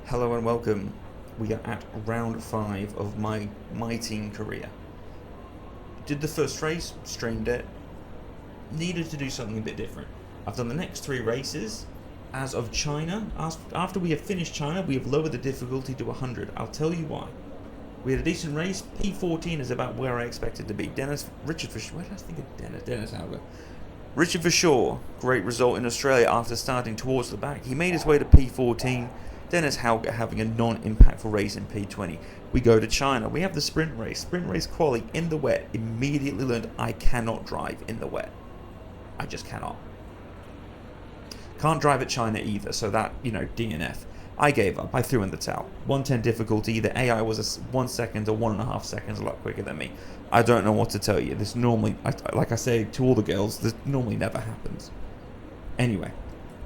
Hello and welcome. We are at round 5 of my team career. Did the first race, streamed it, needed to do something a bit different. I've done the next 3 races. As of China, after we have finished China, we have lowered the difficulty to 100. I'll tell you why. We had a decent race. P14 is about where I expected to be. Richard Hauger. Richard Verschoor, great result in Australia after starting towards the back. He made his way to P14. Dennis Hauger having a non-impactful race in P20. We go to China. We have the sprint race. Sprint race quali in the wet. Immediately learned I cannot drive in the wet. I just cannot. Can't drive at China either, so that, DNF. I gave up. I threw in the towel. 110 difficulty. The AI was 1 second or 1.5 seconds a lot quicker than me. I don't know what to tell you. This normally, like I say to all the girls, this normally never happens. Anyway,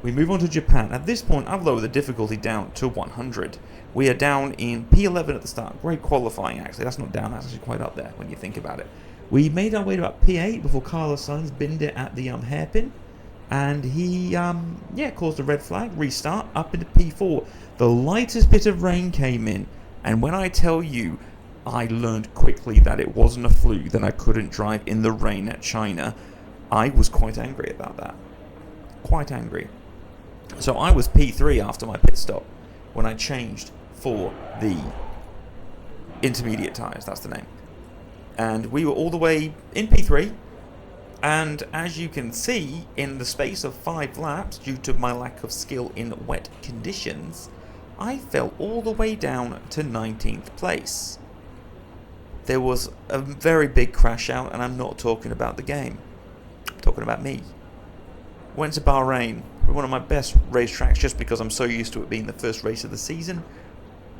we move on to Japan. At this point, I've lowered the difficulty down to 100. We are down in P11 at the start. Great qualifying, actually. That's not down. That's actually quite up there when you think about it. We made our way to about P8 before Carlos Sainz binned it at the hairpin. And he, caused a red flag. Restart up into P4. The lightest bit of rain came in. And when I tell you, I learned quickly that it wasn't a fluke, that I couldn't drive in the rain at China, I was quite angry about that. Quite angry. So I was P3 after my pit stop when I changed for the intermediate tyres, that's the name. And we were all the way in P3. And as you can see, in the space of 5 laps, due to my lack of skill in wet conditions, I fell all the way down to 19th place. There was a very big crash out, and I'm not talking about the game. I'm talking about me. Went to Bahrain, one of my best racetracks, just because I'm so used to it being the first race of the season.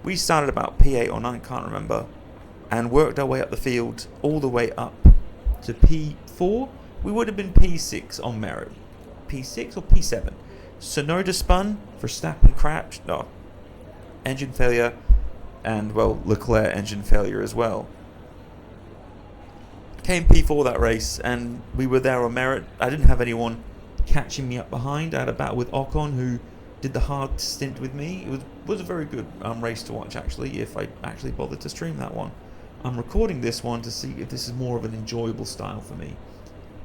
We started about P8 or 9, can't remember, and worked our way up the field all the way up to P4. We would have been P6 on merit. P6 or P7. Sonoda spun, Verstappen crashed, engine failure, and, Leclerc engine failure as well. Came P4 that race, and we were there on merit. I didn't have anyone catching me up behind. I had a battle with Ocon, who did the hard stint with me. It was a very good race to watch, actually, if I actually bothered to stream that one. I'm recording this one to see if this is more of an enjoyable style for me.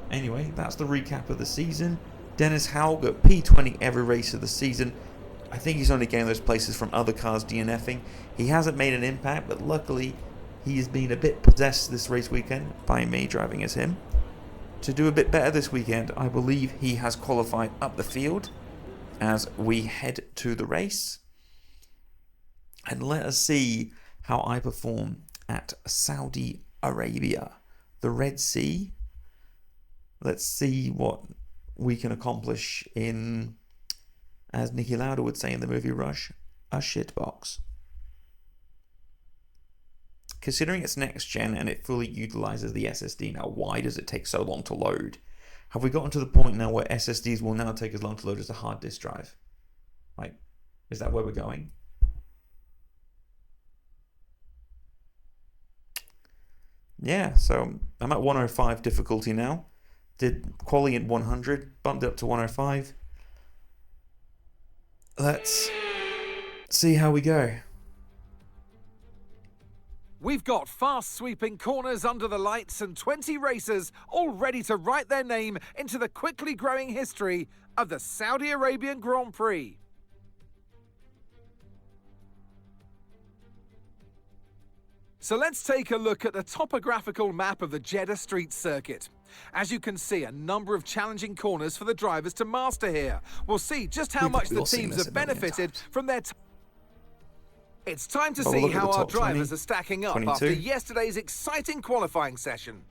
Anyway, that's the recap of the season. Dennis Hauger, P20 every race of the season. I think he's only getting those places from other cars DNFing. He hasn't made an impact, but luckily he has been a bit possessed this race weekend by me driving as him. To do a bit better this weekend, I believe he has qualified up the field as we head to the race. And let us see how I perform at Saudi Arabia, the Red Sea. Let's see what we can accomplish in, as Niki Lauda would say in the movie Rush, a shitbox. Considering it's next gen and it fully utilizes the SSD now, why does it take so long to load? Have we gotten to the point now where SSDs will now take as long to load as a hard disk drive? Is that where we're going? Yeah, so I'm at 105 difficulty now. Did quali at 100, bumped up to 105. Let's see how we go. We've got fast sweeping corners under the lights and 20 racers all ready to write their name into the quickly growing history of the Saudi Arabian Grand Prix. So let's take a look at the topographical map of the Jeddah Street Circuit. As you can see, a number of challenging corners for the drivers to master here. We'll see just how much the teams have benefited from their It's time to see how our drivers are stacking up 22. After yesterday's exciting qualifying session.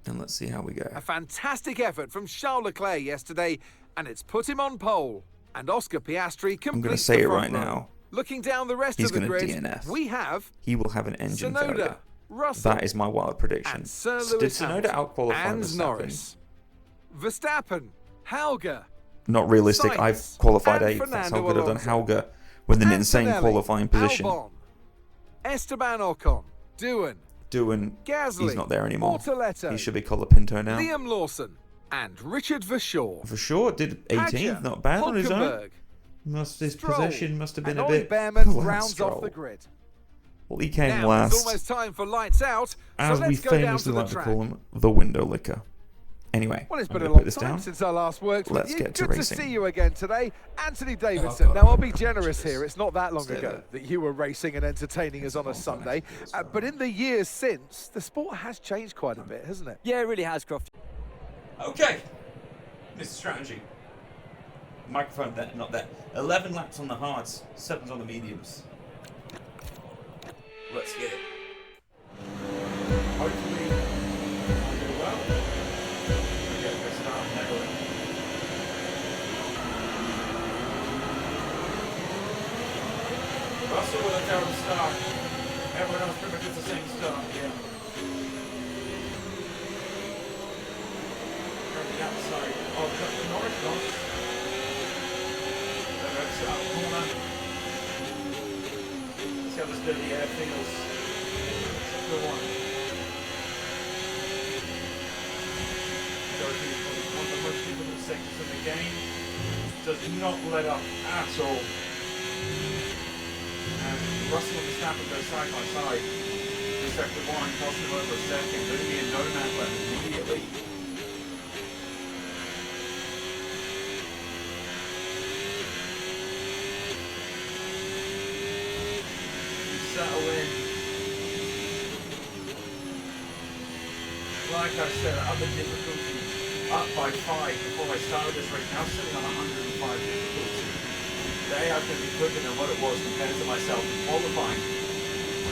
And let's see how we go. A fantastic effort from Charles Leclerc yesterday, and it's put him on pole. And Oscar Piastri completes I'm going to say the it front right row. now. Looking down the rest He's of the going grid, to DNF. we have He will have an engine Tsunoda, failure. Russell, That is my wild prediction. and Sir Did Lewis Tsunoda Hamilton, out-qualify and Verstappen? Norris. Verstappen, Hauger, Not realistic. Sainz, I've qualified and 8th. That's how Fernando good I've done. Alonso. Hauger with an insane Antonelli, qualifying position. Albon, Esteban Ocon, Doing, Gasly, he's not there anymore. Bortoletto, He should be Colapinto now. Liam Lawson, and Richard Verschoor. For sure, did 18th, Padgett, not bad on his own. Hulkenberg, His possession must have been and a Ollie bit. Behrman Well, rounds Stroll. off the grid. Well, he came Now last, it's almost time for lights out, so as we let's go down to famously the like to track. call him, the window licker. Anyway, Well, it's I'm been a going to put long this time down. since I last worked Let's with you. get to Good racing. to see you again today, Anthony Davidson. God. Now, I'll be generous here. It's not that long Stay ago there. that you were racing and entertaining us on a Sunday. But in the years since, the sport has changed quite a bit, hasn't it? Yeah, it really has, Croft. Okay, Mr. Strategy. Microphone there, not there. 11 laps on the hards, 7s on the mediums. Let's get it. Hopefully, I'll do well. We get a good start, never. Russell with a terrible start. Everyone else pretty much gets the same start, yeah. From the outside of the Norris loss. They're going to set up the corner. See how this dirty air feels. It's a good one. Dorothy is probably one of the most difficult sectors in the game. Does not let up at all. And Russell and Verstappen go side by side. In sector 1, crossing him over a second, moving in no man left immediately. Settle in. Like I said, other difficulty up by 5 before I started this race. Now sitting on 105 difficulty. Today I can be quicker than what it was compared to myself in qualifying.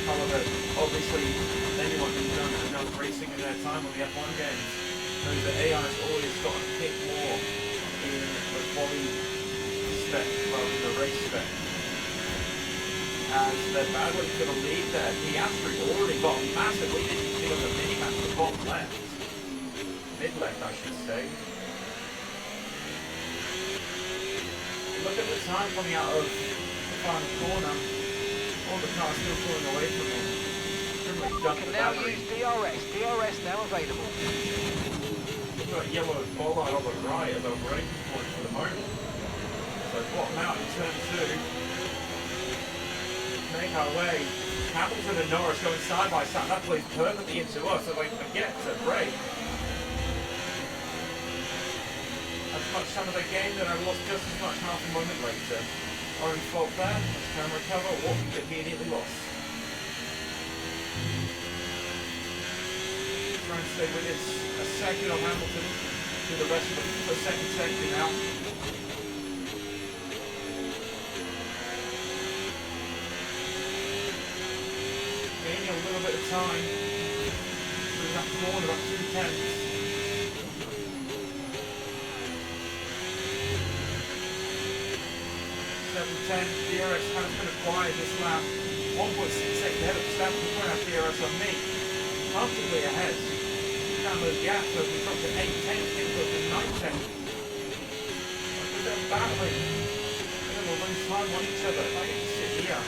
However, obviously, anyone who's done enough racing in their time on the F1 games knows that AI has always got a bit more in the quality spec rather than the race spec. As they're battling for the lead there, Piastri already got a massive lead, as you see on the mini-map at the bottom left. Mid-left, I should say. Look at the time coming out of the final corner. All the cars still pulling away from him. Pretty much You dumped can the now battery. use DRS. DRS now available. Look at that yellow bollard on the right as our braking point for the moment. So bottom out in turn 2. Make our way. Hamilton and Norris going side by side. That plays perfectly into us, so they forget to brake. As much time as I gained, and I lost just as much half a moment later. Our own fault there. Let's try and recover what we immediately lost. Try and stay within a second of Hamilton through the rest of the second sector now. Gaining a little bit of time through that corner, about 2/10. 7:10, DRS has been acquired this lap. 1.6 seconds ahead of Verstappen, point out DRS on me. Comfortably ahead. Down those gaps as we drop to 8:10, things up to 9:10. With them battling, they're going to lose time on each other. If I get to sit here,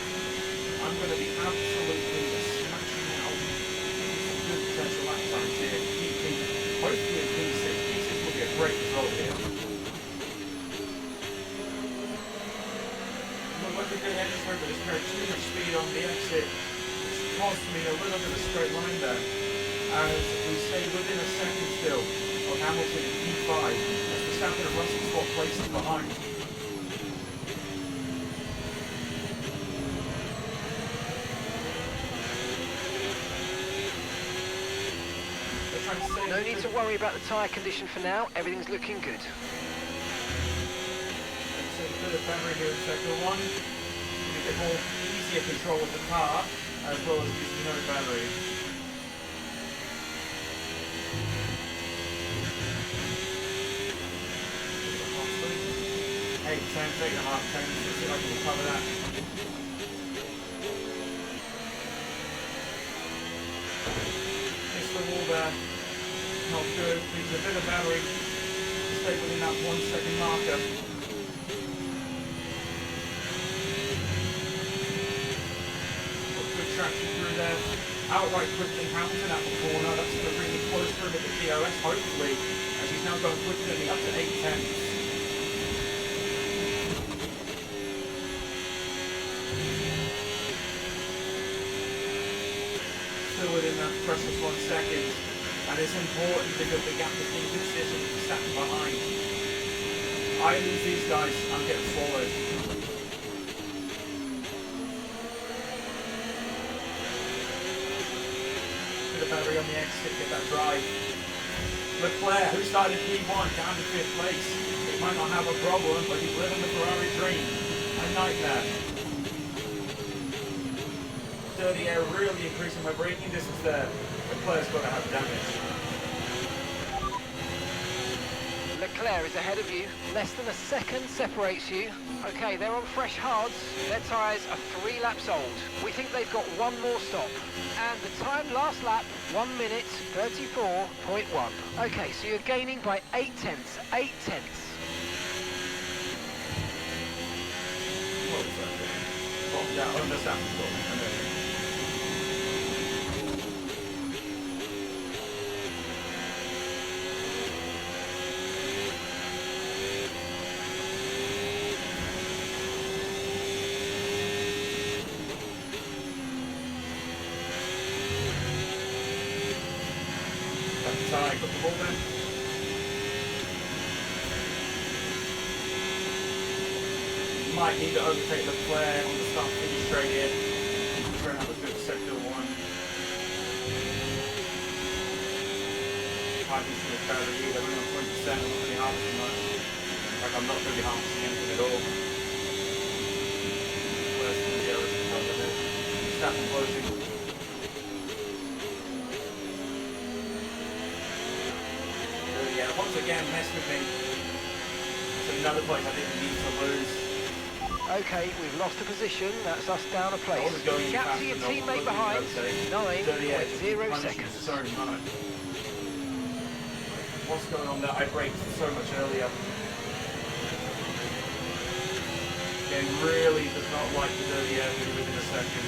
I'm going to be absolutely smashing out some good potential lap times here. Keep me hopefully in P6. P6 will be a great result here. Look at the heading through, but there's very too much speed on the exit, which cost me a little bit of a straight line there. As we stay within a second still of Hamilton in P5, as Verstappen and Russell swap places behind. No need to worry about the tyre condition for now. Everything's looking good. Let's see a bit of battery here in sector 1. A bit more easier control of the car, as well as using no battery. Eight, 10, 8.5, 10. Let's see if I can recover that. Missed the wall there. Not good. Needs a bit of battery to stay within that 1 second marker. Got good traction through there. Outright quickly Hamilton at the corner. That's going to bring him close to him at the DRS, hopefully, as he's now going quicker than the up to 8 tenths. Still within that precious 1 second, and it's important because the gap between consistent and stacking behind. I lose these guys, I'm getting swallowed. Bit of battery on the exit, get that drive. Leclerc, who started P1, down to 5th place. He might not have a problem, but he's living the Ferrari dream. A nightmare. Dirty air really increasing my braking distance there. Leclerc's got to have damage. Leclerc is ahead of you. Less than a second separates you. Okay, they're on fresh hards. Their tyres are 3 laps old. We think they've got one more stop. And the time last lap, 1 minute 34.1. Okay, so you're gaining by 8 tenths. 8 tenths. What was that thing? Oh, yeah, understandable. Got the ball then. Might need to overtake Leclerc on the start finish straight in. Try and have a good sector 1. Might be some battery either. I'm on 20%, I'm not really harvesting much. Like I'm not going to be harvesting anything at all. Where's the Leclerc over there? Staffing closing. Yeah, once again, mess with me. It's another place I didn't need to lose. Okay, we've lost a position. That's us down a place. I wasn't going Gap fast to your enough, teammate I behind. wasn't 9.0 punishes seconds. so much. What's going on there? I braked so much earlier. Game really does not like the dirty air within a second.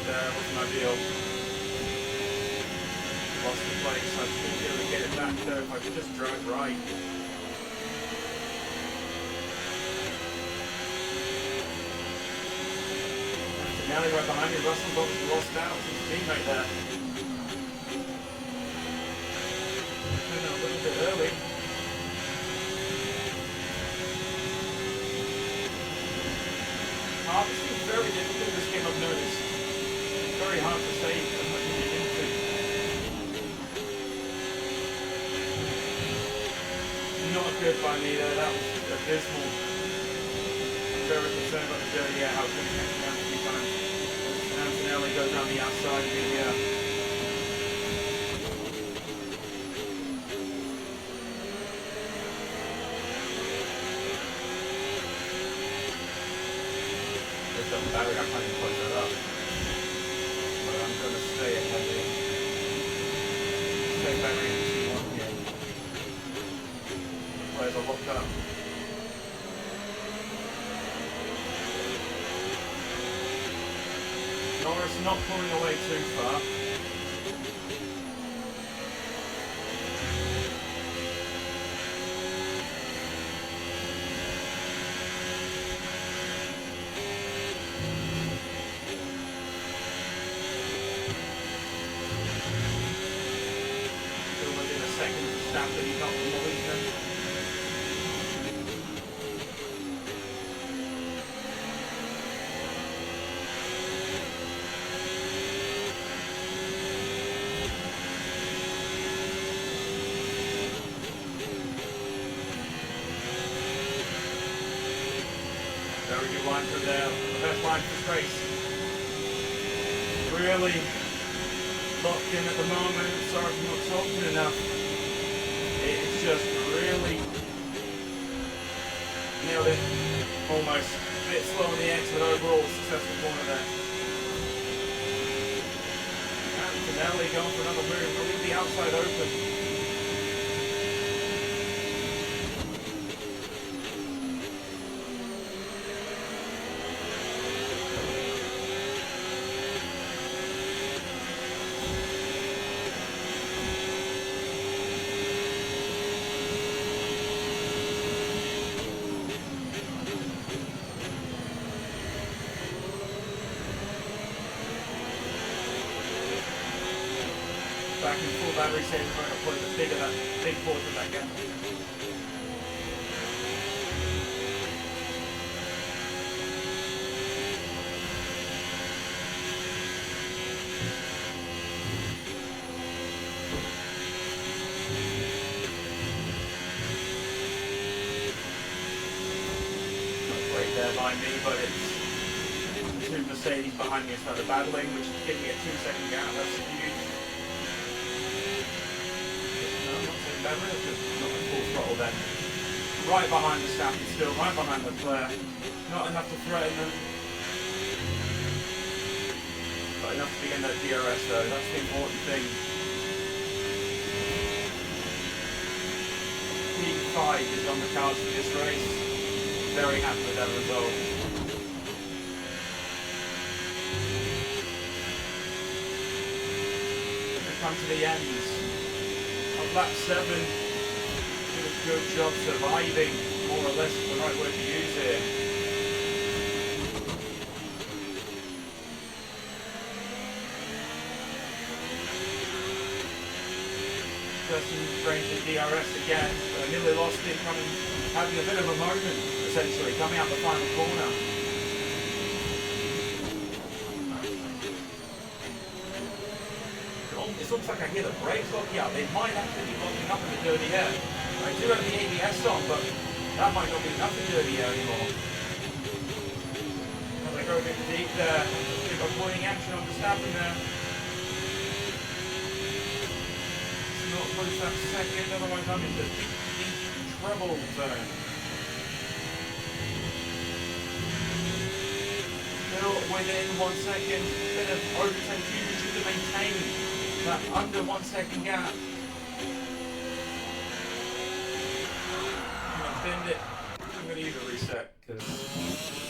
What's my deal? Lost the place, I should be able to get it back though if I could just drive right. Now they're right behind me, Russell's obviously lost out to his teammate there. Turning a little bit early. Harvesting is very difficult this game, I've noticed. Very hard to save as much as you need to. Not good by me there, that was abysmal. I'm very concerned about the dirty air, how it's going to catch me down a few times. Antonelli goes down the outside of the battery, I can't even close that up. But I'm going to stay ahead of it. Stay battery in 2-1 here. Players are locked up. Norris not pulling away too far. That he's not releasing them. Very good line from there. The best line for this race. Really locked in at the moment. Sorry if I'm not talking enough. It's just really nailed it, almost. A bit slow on the X, but overall successful corner there. Antonelli going for another move, we'll leave the outside open. back in full battery saving mode, I'll put the bigger that big portion of that gap. There by me, but it's two Mercedes behind me and started battling, which is giving me a 2-second gap. That's huge. No, not saying battery, it's just not at full throttle then. Right behind the Staffy still, right behind the Leclerc. Not enough to threaten them. But enough to begin that DRS though, that's the important thing. P5 is on the cards for this race. Very happy with that result. We come to the end of lap 7. Did a good job surviving, more or less is the right word to use here. Justin brings the DRS again, but I nearly lost it, having a bit of a moment, essentially, coming out the final corner. It looks like I hear the brakes locking up. They might actually be locking up in the dirty air. I do have the ABS on, but that might not be enough in dirty air anymore. As I go a bit deep there, a bit of avoiding action on the Verstappen there. Not lose that second, otherwise I'm in the deep trouble zone. Still within 1 second, bit of overtake usage to maintain that under 1 second gap. I'm gonna bend it. I'm gonna use a reset because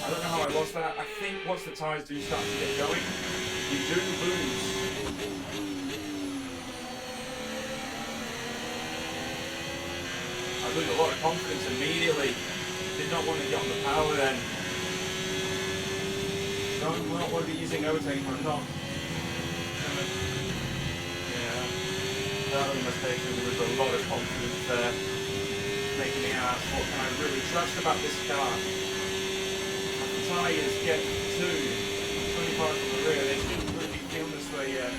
I don't know how I lost that. I think once the tyres do start to get going, you do lose. I lose a lot of confidence immediately. Did not want to get on the power then. Don't want to be using overtake when I'm not. Yeah, that was a mistake. There was a lot of confidence there. Making me ask, what can I really trust about this car? The tyres get to 25 from the rear. They shouldn't really feel this way yet.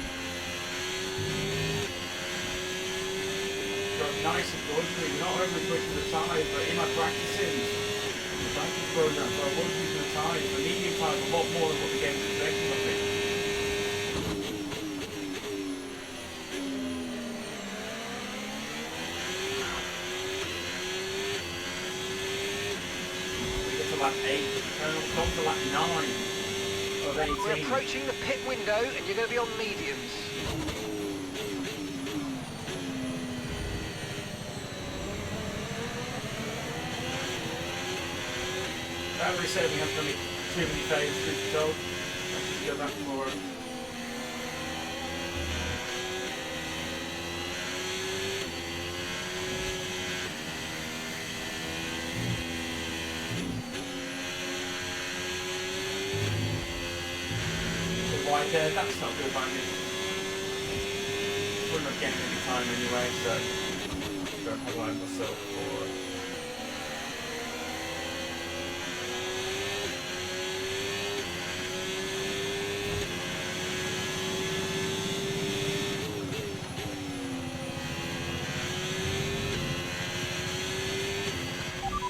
Nice and good, not overly pushing the tyres, but in my practicing, the practice program, so I was using the tyres, the medium tyres a lot more than what the game's expecting of me. We get to lap 8, we'll come to lap 9 of 18. We're approaching the pit window and you're going to be on mediums. Battery saving has done me too many favours, truth be told. Let's just go back for it. The wide there, that's not good by me. We're not getting any time anyway, so don't penalise myself for it.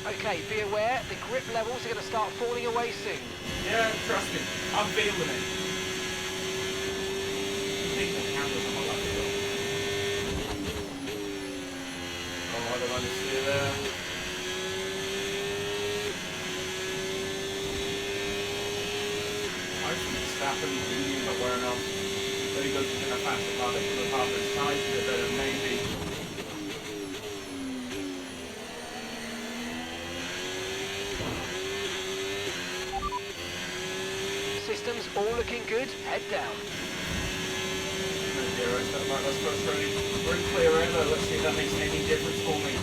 Okay, be aware, the grip levels are going to start falling away soon. Yeah, trust me, I'm feeling it. I think the camera's on my lap as well. Oh, I don't understand there. I think Verstappen really not wearing off. So he goes in a faster car than the car that's size a bit better, maybe. Systems all looking good, head down. Right, let's go straight. We're in clear air though, let's see if that makes any difference for me.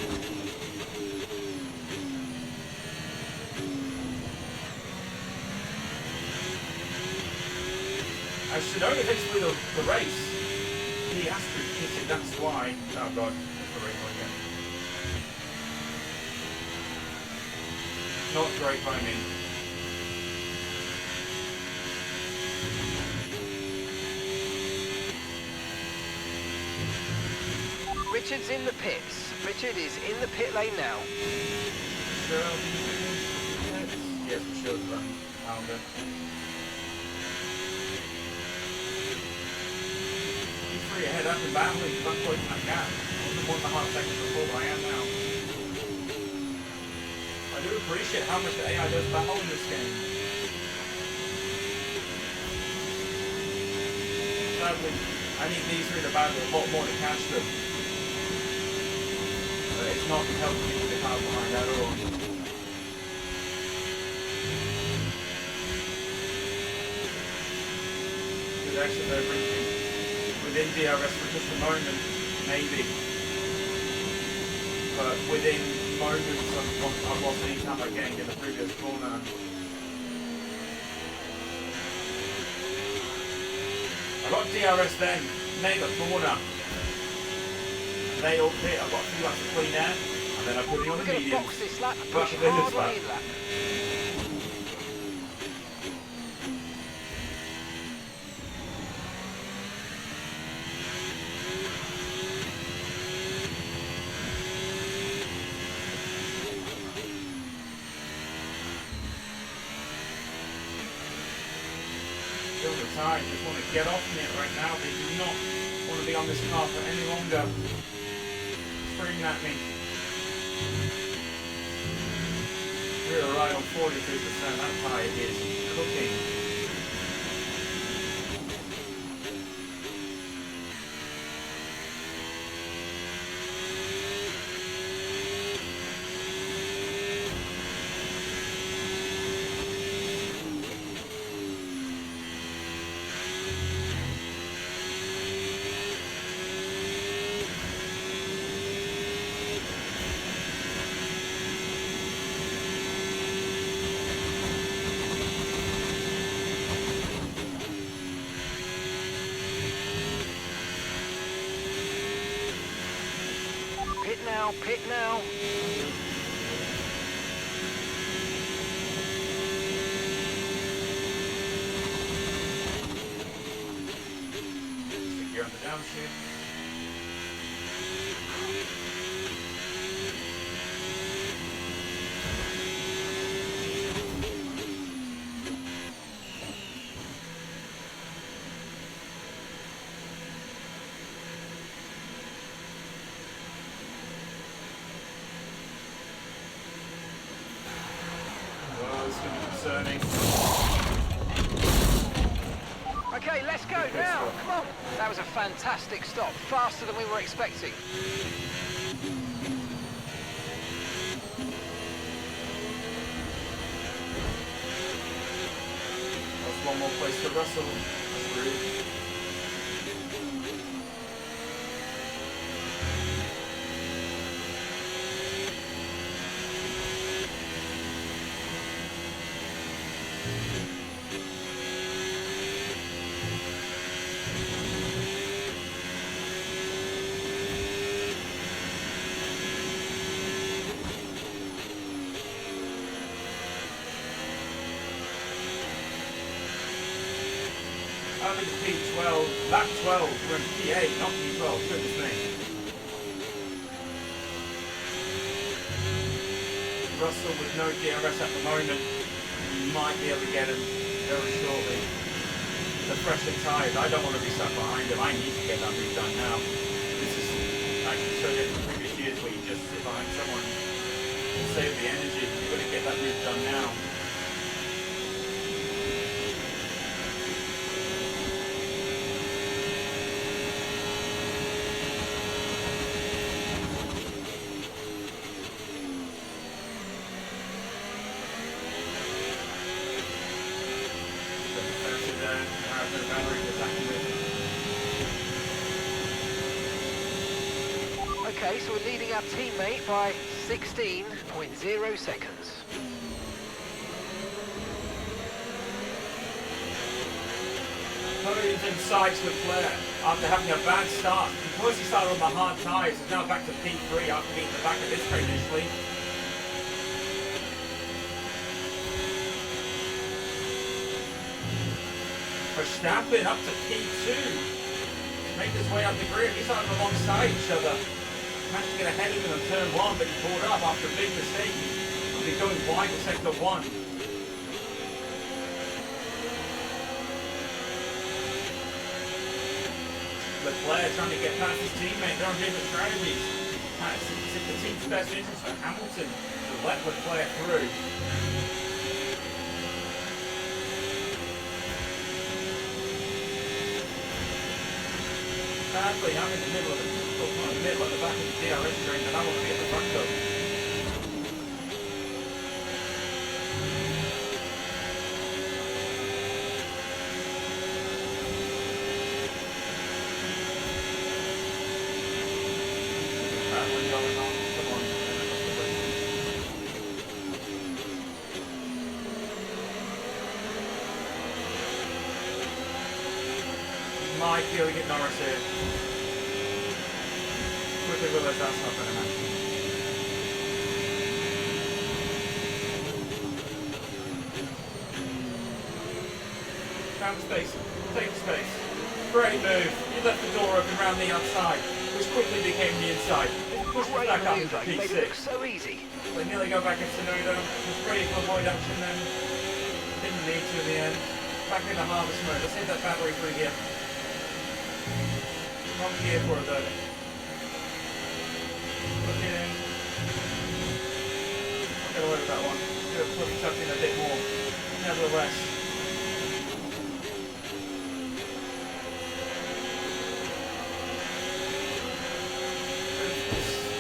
As Tsunoda takes through the race, he the asterisk kitted, that's why. Oh god, it's the rainbow again. Not great timing. Richard's in the pits. Richard is in the pit lane now. Yes, we should run pounder. He's 3 ahead up and battling, he's not closing that gap. I wasn't 1.5 seconds before, but I am now. I do appreciate how much the AI does battle in this game. Sadly, I need these 3 to battle a lot more to catch them. But it's not helping me with the cars behind at all. Good exit there, brings me within DRS for just a moment, maybe. But within moments, I've lost any time I gained in the previous corner. I got DRS then, mega corner. They all pit, I've got a few laps of clean air, and then I put me on the We're going to mediums. box this lap and But push this hard on lap. the in lap. Feel the tide, just want to get off in it right now. They do not want to be on this car for any longer. Screaming at me. We're right on 43%. That tire is cooking. Pit now, pit now. Secure on the downshift. Well, this is going to be concerning. Okay, let's go now. Come on. That was a fantastic stop. Faster than we were expecting. That's one more place for Russell. That's rude. I'm in P12, lap 12, we're in P8, not P12, goodness me. Russell with no DRS at the moment, might be able to get him very shortly. The fresher tyres, I don't want to be stuck behind him, I need to get that move done now. This is actually so different from previous years where you just sit behind someone and save the energy. You've got to get that move done now. Okay, so we're leading our teammate by 16.0 seconds. Even sides Leclerc after having a bad start. Because he started on the hard tyres, he's now back to P3 after being in the back of this train initially. Verstappen up to P2. Make his way up the grid. He's starting alongside each other. Managed to get ahead of him in turn 1, but he pulled up after a big mistake. He'll be going wide in sector 1. Leclerc trying to get past his teammate. They're on different strategies. It's in the team's best interest for Hamilton to let Leclerc through. Sadly, I'm in the middle of the back of the DRS train, and I want to be at the front though. Might be able to get Norris here. Quickly realise that's not going to happen. Found space. Take the space. Great move. You left the door open around the outside, which quickly became the inside. Pushed it back up into Made it P6. look so easy. They nearly go back into Nudo. Was ready to avoid action then. Didn't need to in the end. Back into harvest mode. Let's hit that battery through here. Wrong gear for it though. Look in. I'll get away with that one. Do a push tuck in a bit more. Nevertheless.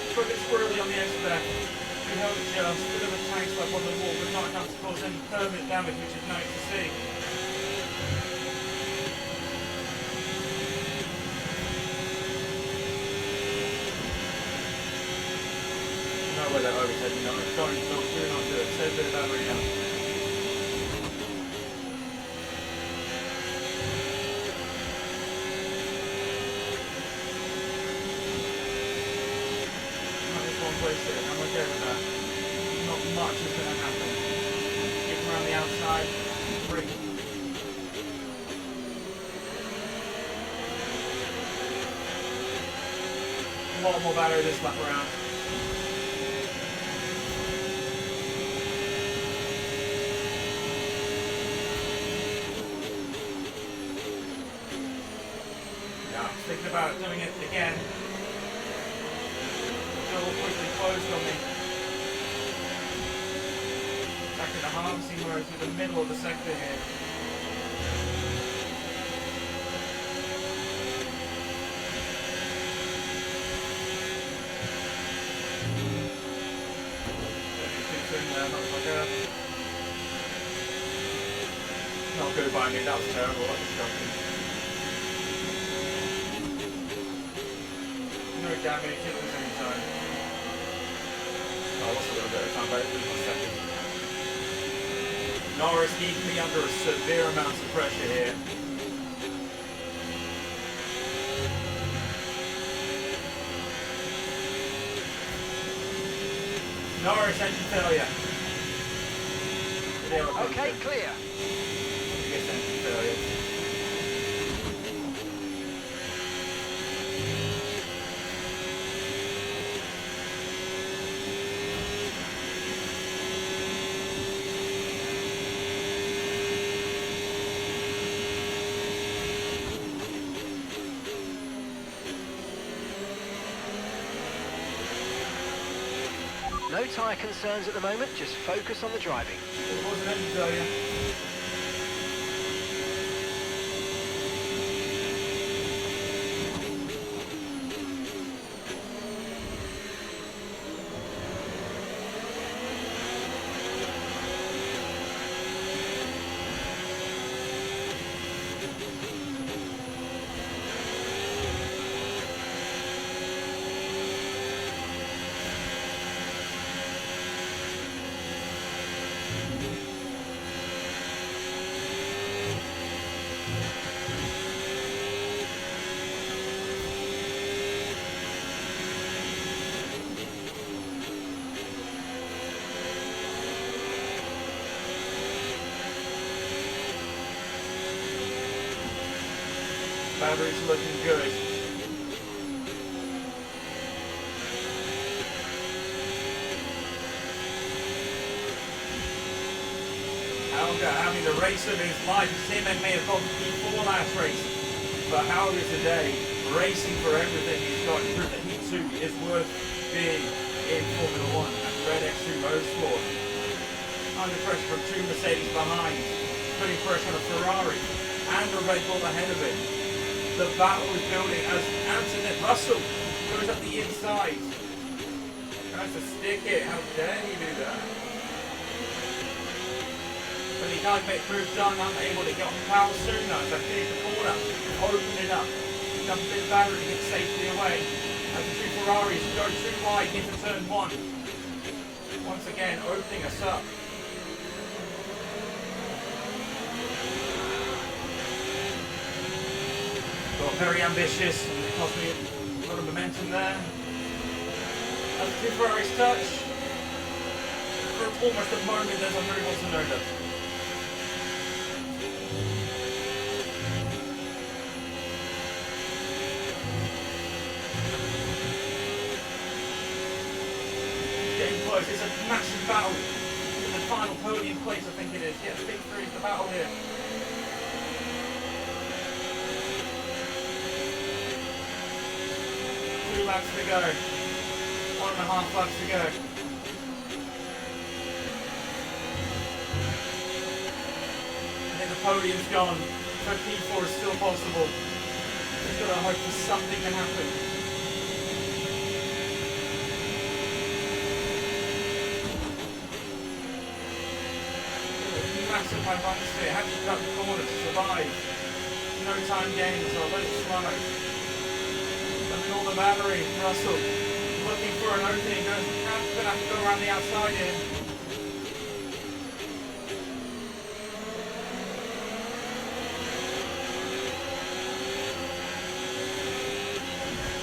It's a bit squirrely on the edge there. We held it just. A bit of a tank slap on the wall, but not enough to cause any permanent damage, which is nice to see. Where that overtaking, no, do not do it. Save a bit of battery now. Just one place here, I'm okay with that. Not much is going to happen. Keep him around the outside. Free. A lot more battery this lap around. Thinking about doing it again. Double quickly closed on me. Back in the harvesting mode through the middle of the sector here. Not good by me, that was terrible, that was shocking. No damage, it was any time. Oh, I lost a little bit of time, but it was my second. Norris needs to be under a severe amount of pressure here. Norris, engine failure. Okay, clear. Yes, engine failure. No tyre concerns at the moment, just focus on the driving. It was an engine failure. Battery's looking good. Helga having the race of his life. His teammate may have gone before last race, but Helga today racing for everything. He's got to prove that he too is worth being in Formula 1 at Red X2 Motorsport. Under pressure from two Mercedes behind, putting pressure on a Ferrari and a Red Bull ahead of him. The battle is building as Antoinette Russell goes up the inside. Tries to stick it. How dare he do that? But he can't make proof done, unable to get on the power sooner as I finish the corner, open it up. Dump a bit of battery to get safely away. As the two Ferraris go too wide into turn one. Once again, opening us up. Got very ambitious, and it cost me a lot of momentum there. As the two Ferraris touch, for almost a moment there's a very Tsunoda. Close. It's a massive battle in the final podium place, I think it is. Yeah, the big three is the battle here. Two laps to go. 1.5 laps to go. I think the podium's gone, but P4 is still possible. Just got to hope for something to happen. Massive my runs here, had to cut the corner to survive. No time gains, so a little slow. Dumping all the battery, Russell looking for an opening, gonna have to go around the outside here.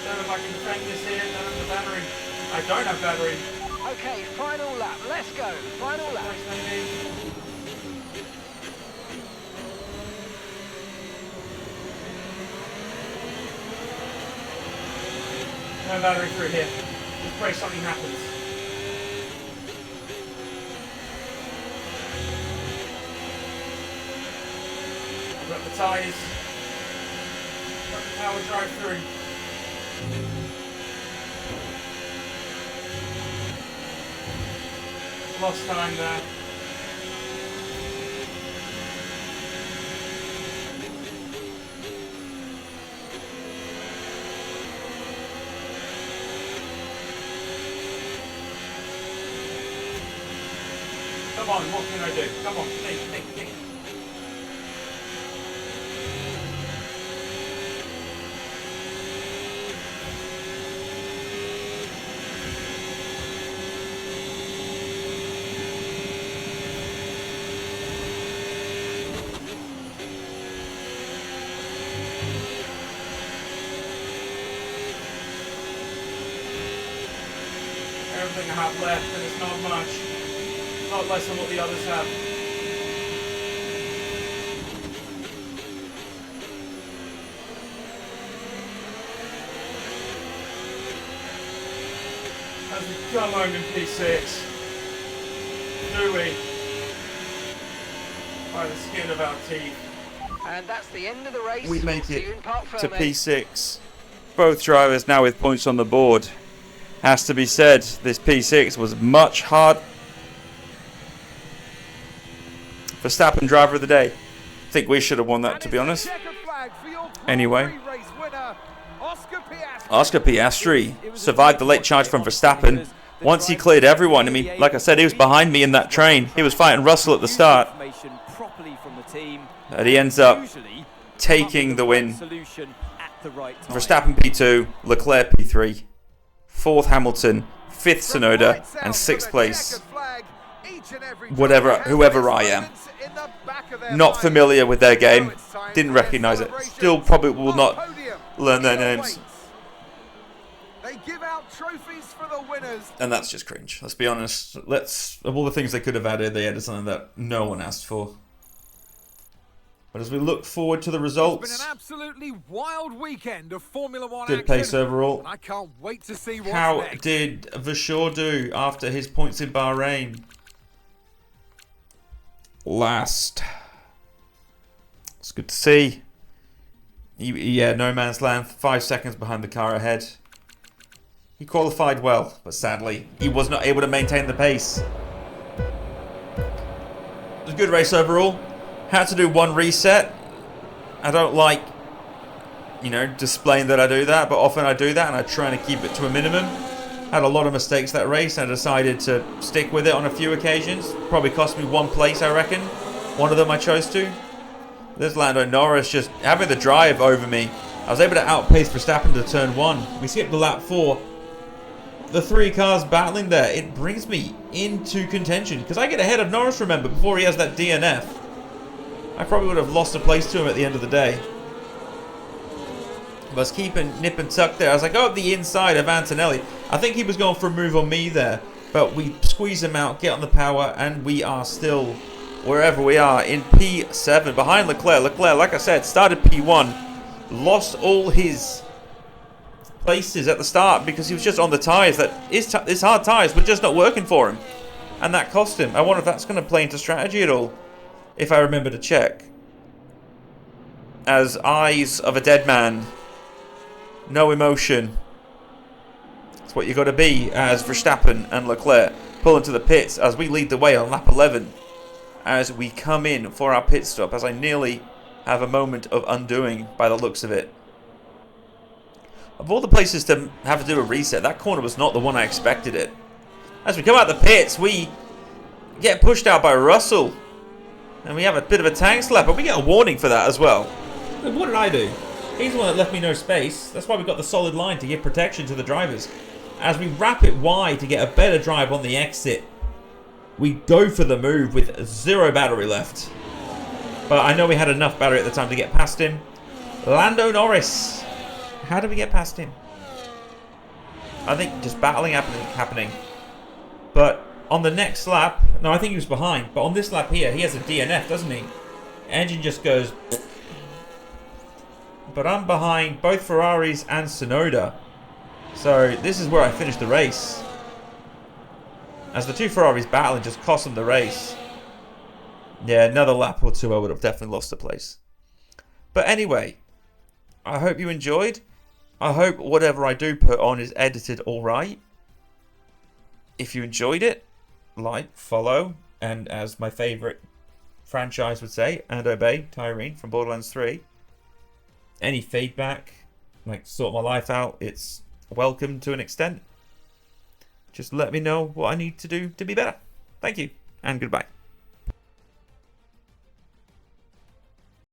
Don't know if I can defend this here, don't have the battery. I don't have battery. Okay, final lap, let's go, final lap. No battery through here. Just pray something happens. I've got the tyres. Got the power drive through. Lost time there. Come on, what can I do? Come on, think. Everything I have left, and it's not much. Not less than what the others have. As we come home in P6, do we? By the skin of our teeth. And that's the end of the race. We make See you it in Parc to Fermé. P6. Both drivers now with points on the board. Has to be said, this P6 was much hard. Verstappen driver of the day. I think we should have won that, to be honest. Anyway, Oscar Piastri survived the late charge from Verstappen. Once he cleared everyone, I mean, like I said, he was behind me in that train. He was fighting Russell at the start. And he ends up taking the win. Verstappen P2, Leclerc P3, 4th Hamilton, 5th Tsunoda, and 6th place. Whoever I am. Not familiar with their game, didn't recognise it. Still probably will not learn their names. And that's just cringe, let's be honest. Of all the things they could have added, they added something that no one asked for. But as we look forward to the It's results, been an absolutely wild weekend of Formula One good action, pace overall. and I can't wait to see what's How next. did Vasseur do after his points in Bahrain? Last. It's good to see. Yeah, no man's land, 5 seconds behind the car ahead. He qualified well, but sadly, he was not able to maintain the pace. It was a good race overall. Had to do one reset. I don't like, displaying that I do that, but often I do that and I try to keep it to a minimum. Had a lot of mistakes that race and I decided to stick with it on a few occasions. Probably cost me one place, I reckon. One of them I chose to. There's Lando Norris just having the drive over me. I was able to outpace Verstappen to turn 1. We skipped the lap 4. The 3 cars battling there, it brings me into contention. Because I get ahead of Norris, remember, before he has that DNF. I probably would have lost a place to him at the end of the day. But I was keeping nip and tuck there. As I go up the inside of Antonelli, I think he was going for a move on me there. But we squeeze him out, get on the power, and we are still wherever we are in P7 behind Leclerc. Leclerc, like I said, started P1, lost all his places at the start because he was just on the tyres. That his hard tyres were just not working for him, and that cost him. I wonder if that's going to play into strategy at all, if I remember to check. As eyes of a dead man, no emotion. That's what you got to be as Verstappen and Leclerc pull into the pits as we lead the way on lap 11. As we come in for our pit stop, as I nearly have a moment of undoing by the looks of it. Of all the places to have to do a reset, that corner was not the one I expected it. As we come out the pits, we get pushed out by Russell. And we have a bit of a tank slap, but we get a warning for that as well. What did I do? He's the one that left me no space. That's why we got the solid line to give protection to the drivers. As we wrap it wide to get a better drive on the exit, we go for the move with 0 battery left. But I know we had enough battery at the time to get past him. Lando Norris. How did we get past him? I think just battling happening. But on the next lap, no, I think he was behind. But on this lap here, he has a DNF, doesn't he? Engine just goes. But I'm behind both Ferraris and Tsunoda. So this is where I finished the race. As the 2 Ferraris battling just cost them the race. Yeah, another lap or 2 I would have definitely lost the place. But anyway, I hope you enjoyed. I hope whatever I do put on is edited alright. If you enjoyed it, like, follow, and as my favourite franchise would say, and obey, Tyrene from Borderlands 3. Any feedback, like sort my life out, it's welcome to an extent. Just let me know what I need to do to be better. Thank you, and goodbye.